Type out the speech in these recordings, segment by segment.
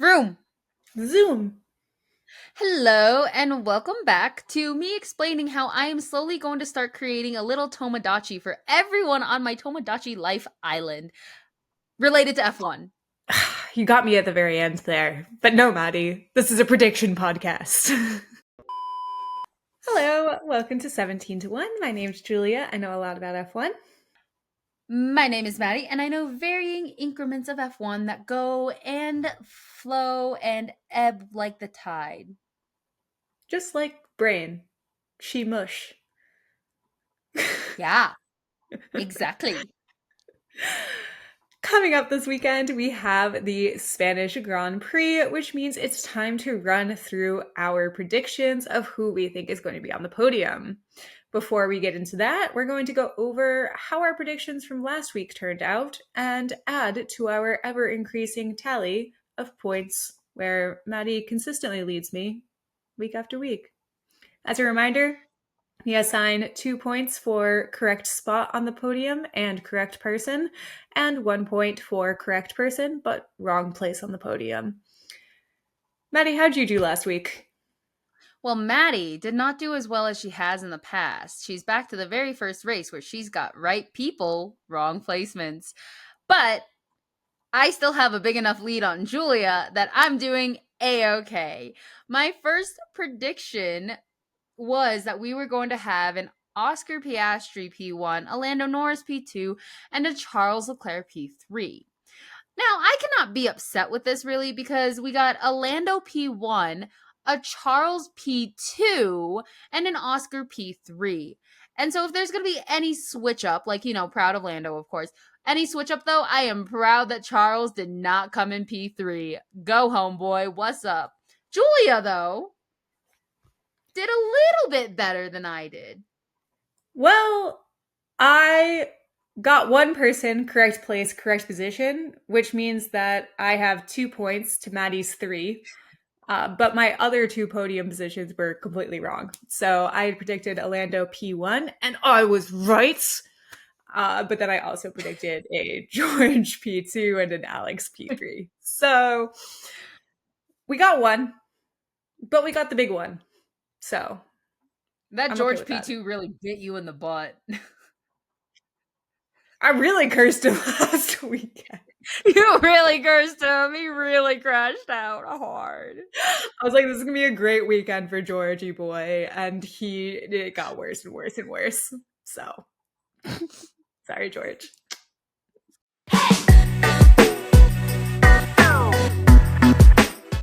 Vroom! Zoom. Hello, and welcome back to me explaining how I am slowly going to start creating a little Tomodachi for everyone on my Tomodachi Life Island related to F1. You got me at the very end there. But no, Maddie, this is a prediction podcast. Hello, welcome to 17 to 1. My name's Julia. I know a lot about F1. My name is Maddie, and I know varying increments of F1 that go and flow and ebb like the tide. Just like Brain. She mush. Yeah, exactly. Coming up this weekend, we have the Spanish Grand Prix, which means it's time to run through our predictions of who we think is going to be on the podium. Before we get into that, we're going to go over how our predictions from last week turned out and add to our ever increasing tally of points where Maddie consistently leads me week after week. As a reminder, we assign 2 points for correct spot on the podium and correct person, and 1 point for correct person, but wrong place on the podium. Maddie, how'd you do last week? Well, Maddie did not do as well as she has in the past. She's back to the very first race where she's got right people, wrong placements. But I still have a big enough lead on Julia that I'm doing A-okay. My first prediction was that we were going to have an Oscar Piastri P1, a Lando Norris P2, and a Charles Leclerc P3. Now, I cannot be upset with this really because we got a Lando P1, a Charles P2, and an Oscar P3. And so if there's going to be any switch up, like, proud of Lando, of course, any switch up though, I am proud that Charles did not come in P3. Go homeboy, what's up? Julia, though, did a little bit better than I did. Well, I got one person correct place, correct position, which means that I have 2 points to Maddie's 3. But my other 2 podium positions were completely wrong. So I had predicted a Lando P1, and I was right. But then I also predicted a George P2 and an Alex P3. So we got one, but we got the big one. So That I'm okay George with that. P2 really bit you in the butt. I really cursed him last weekend. You really cursed him. He really crashed out hard. I was like, this is gonna be a great weekend for Georgie boy, and it got worse and worse and worse. So sorry, George.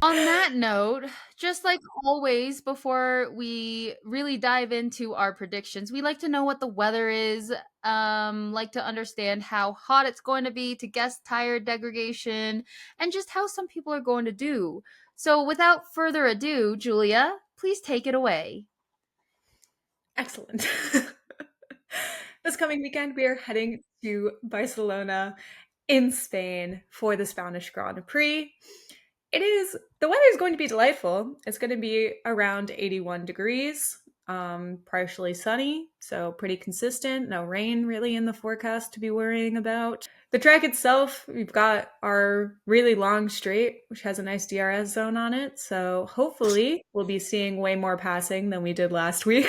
On that note, just like always, before we really dive into our predictions, we like to know what the weather is, like to understand how hot it's going to be, to guess tire degradation, and just how some people are going to do. So without further ado, Julia, please take it away. Excellent. This coming weekend, we are heading to Barcelona in Spain for the Spanish Grand Prix. The weather is going to be delightful. It's going to be around 81 degrees, partially sunny, so pretty consistent. No rain really in the forecast to be worrying about. The track itself, we've got our really long straight, which has a nice DRS zone on it. So hopefully we'll be seeing way more passing than we did last week.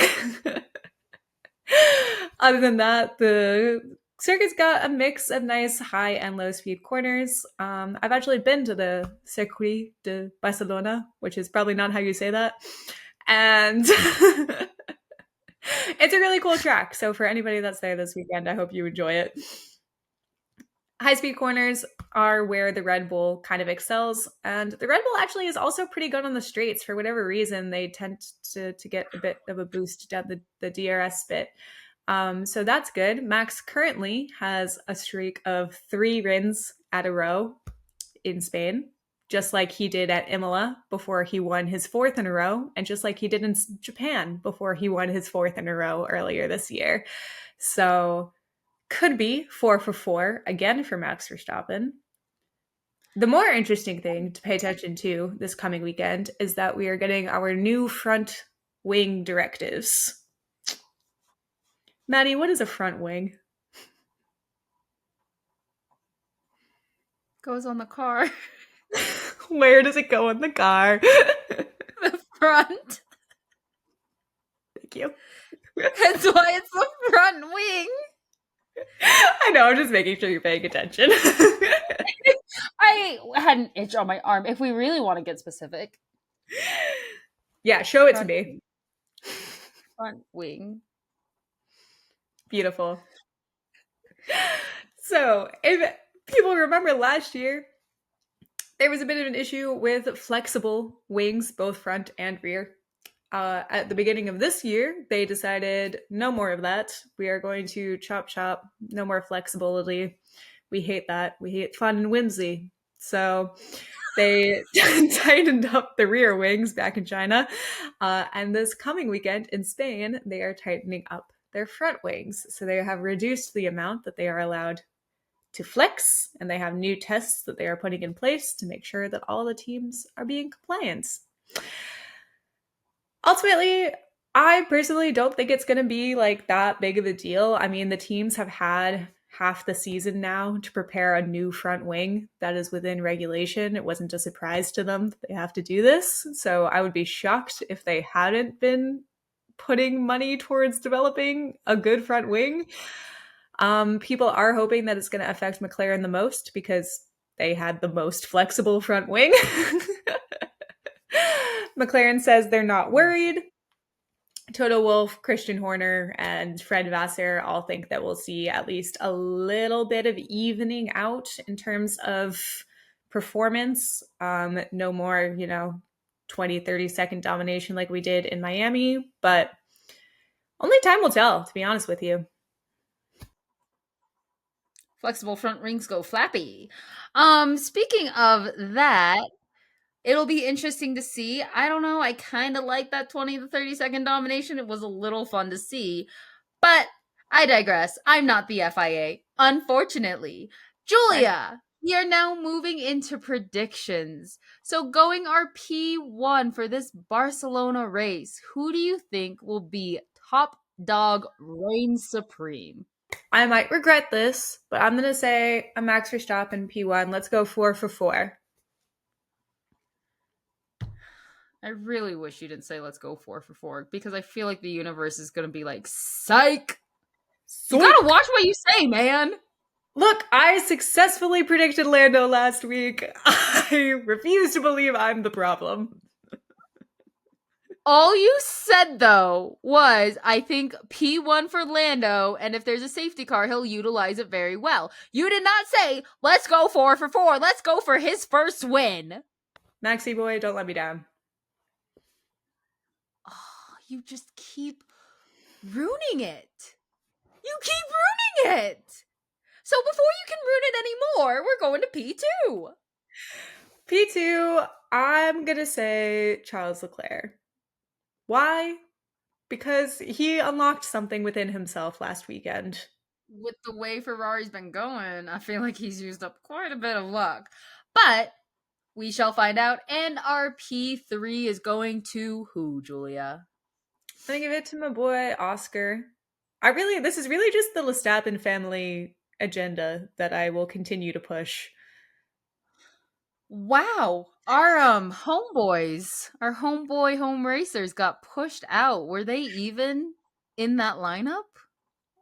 Other than that, the circuit's got a mix of nice high and low speed corners. I've actually been to the Circuit de Barcelona, which is probably not how you say that. And it's a really cool track. So for anybody that's there this weekend, I hope you enjoy it. High speed corners are where the Red Bull kind of excels. And the Red Bull actually is also pretty good on the straights. For whatever reason, they tend to get a bit of a boost down the DRS bit. So that's good. Max currently has a streak of 3 wins at a row in Spain, just like he did at Imola before he won his 4th in a row, and just like he did in Japan before he won his 4th in a row earlier this year. So could be 4 for 4 again for Max Verstappen. The more interesting thing to pay attention to this coming weekend is that we are getting our new front wing directives. Maddie, what is a front wing? Goes on the car. Where does it go in the car? The front. Thank you. That's why it's the front wing. I know, I'm just making sure you're paying attention. I had an itch on my arm. If we really want to get specific, Yeah, show it to front me. wing. Front wing. Beautiful. So, if people remember last year, there was a bit of an issue with flexible wings, both front and rear. At the beginning of this year, they decided no more of that. We are going to chop chop, no more flexibility. We hate that. We hate fun and whimsy. So they tightened up the rear wings back in China. And this coming weekend in Spain, they are tightening up their front wings. So they have reduced the amount that they are allowed to flex, and they have new tests that they are putting in place to make sure that all the teams are being compliant. Ultimately, I personally don't think it's going to be like that big of a deal. I mean, the teams have had half the season now to prepare a new front wing that is within regulation. It wasn't a surprise to them that they have to do this. So I would be shocked if they hadn't been putting money towards developing a good front wing. People are hoping that it's going to affect McLaren the most because they had the most flexible front wing. McLaren says they're not worried. Toto Wolff, Christian Horner, and Fred Vasseur all think that we'll see at least a little bit of evening out in terms of performance. No more, 20, 30-second domination like we did in Miami, but only time will tell, to be honest with you. Flexible front wings go flappy. Speaking of that, it'll be interesting to see. I don't know. I kind of like that 20 to 30-second domination. It was a little fun to see. But I digress. I'm not the FIA, unfortunately. Julia, we are now moving into predictions. So, going our P1 for this Barcelona race, who do you think will be top dog, reign supreme? I might regret this, but I'm going to say a Max Verstappen P1. Let's go 4 for 4. I really wish you didn't say let's go 4 for 4 because I feel like the universe is going to be like, psych. You gotta watch what you say, man. Look, I successfully predicted Lando last week. I refuse to believe I'm the problem. All you said, though, was I think P1 for Lando, and if there's a safety car, he'll utilize it very well. You did not say, let's go 4 for 4. Let's go for his first win. Maxi boy, don't let me down. Oh, you just keep ruining it. You keep ruining it. So before you can ruin it anymore, we're going to P2. P2, I'm going to say Charles Leclerc. Why? Because he unlocked something within himself last weekend. With the way Ferrari's been going, I feel like he's used up quite a bit of luck. But we shall find out. And our P3 is going to who, Julia? I'm going to give it to my boy, Oscar. This is really just the Verstappen family agenda that I will continue to push. Wow. Our homeboys, our homeboy home racers got pushed out. Were they even in that lineup?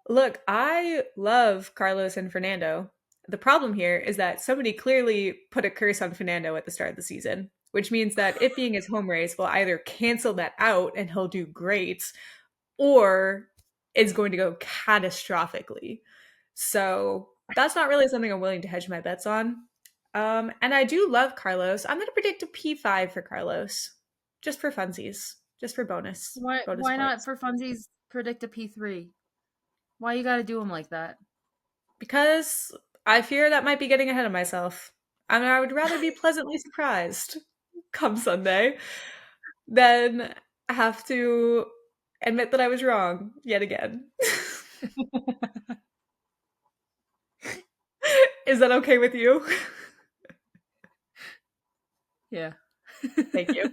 Look, I love Carlos and Fernando. The problem here is that somebody clearly put a curse on Fernando at the start of the season, which means that it being his home race will either cancel that out and he'll do great, or it's going to go catastrophically. So that's not really something I'm willing to hedge my bets on. And I do love Carlos. I'm going to predict a P5 for Carlos, just for funsies, just for bonus. Why bonus why not points. for funsies predict a P3? Why you gotta do them like that? Because I fear that might be getting ahead of myself. I mean, I would rather be pleasantly surprised come Sunday than have to admit that I was wrong yet again. Is that okay with you? Yeah. Thank you.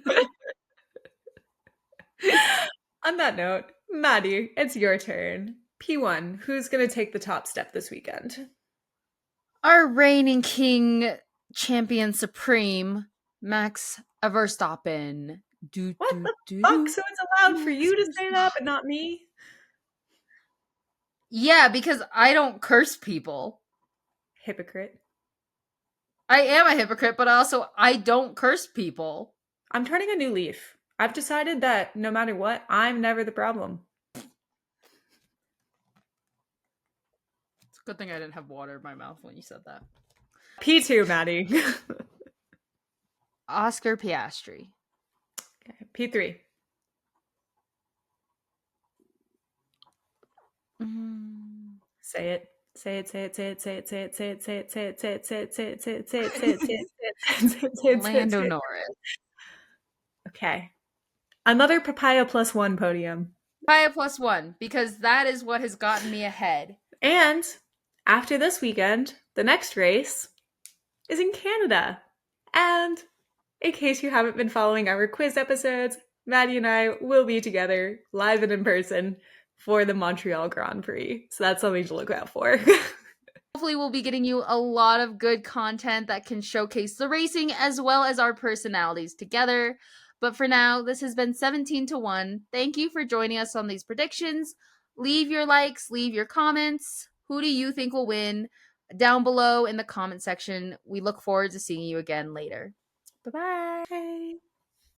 On that note, Maddie, it's your turn. P1, who's going to take the top step this weekend? Our reigning king champion supreme, Max Verstappen. Do, What do, the do, fuck? do. So it's allowed for Max you to say that, Verstappen. but not me? Yeah, because I don't curse people. Hypocrite. I am a hypocrite, but also I don't curse people. I'm turning a new leaf. I've decided that no matter what, I'm never the problem. It's a good thing I didn't have water in my mouth when you said that. P2, Maddie. Oscar Piastri. P3. Say it. Say it, say it, say it, say it, say it, say it, say it, say it, say it, say it, say it, say it, say it, say it, say it, say it, say it, Lando say it. Norris. Okay. Another papaya plus one podium. By a +1, because that is what has gotten me ahead. And after this weekend, the next race is in Canada. And in case you haven't been following our quiz episodes, Maddie and I will be together live and in person for the Montreal Grand Prix. So that's something to look out for. Hopefully, we'll be getting you a lot of good content that can showcase the racing as well as our personalities together. But for now, this has been 17-1. Thank you for joining us on these predictions. Leave your likes, leave your comments. Who do you think will win? Down below in the comment section. We look forward to seeing you again later. Bye bye.